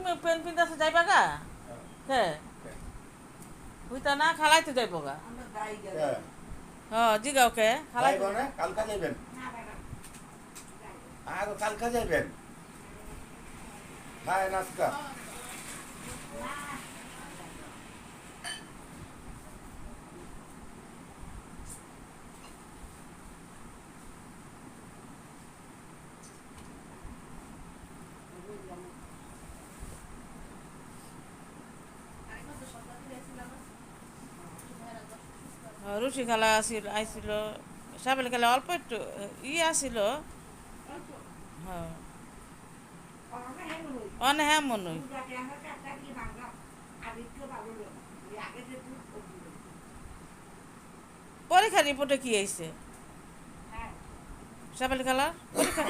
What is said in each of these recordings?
তুমি পেন পিনতেছে যাইবা গা কে বুঝতা না খালাইতে যাইব গা জিগাও কে খালাইতে কালকা যাইবেন আর কালকা যাইবেন হ্যাঁ নাস্তা রুচি খালা আইছিল সাবেল খেলা অল্প একটু আসিল হ্যাঁ অনে হ্যাঁ মনে হয় পরীক্ষা রিপোর্টে কি আইছে সাবেল খেলার পরীক্ষা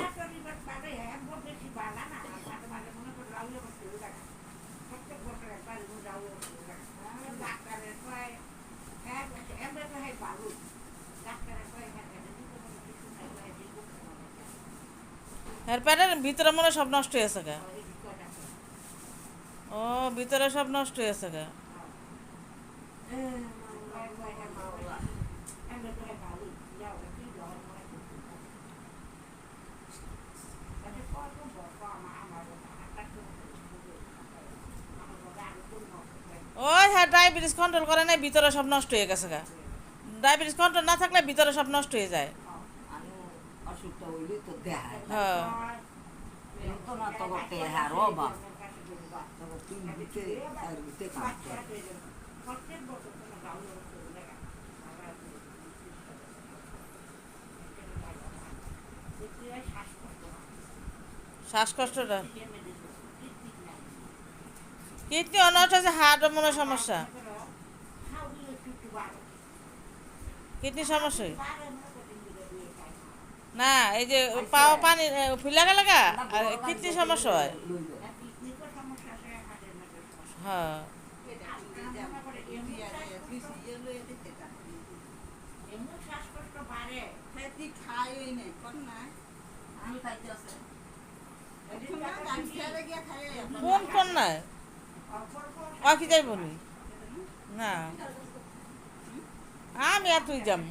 এর প্যাটের ভিতরে মনে সব নষ্ট হয়েছে গা ও ভিতরে সব নষ্ট হয়েছে গা ওই হ্যাঁ ডায়াবেটিস কন্ট্রোল করে নাই ভিতরে সব নষ্ট হয়ে গেছে গা ডায়াবেটিস কন্ট্রোল না থাকলে ভিতরে সব নষ্ট হয়ে যায় হ্যাঁ শ্বাসকষ্টটা কিডনি অনর্থ আছে হার্টের মনে সমস্যা কিডনি সমস্যা না এই যে পাওয়া পানি ফুলা গেলে গা আর কিডনি সমস্যা হয় হ্যাঁ কোন কোন নাই কি যাইব না আমি আর তুই যাম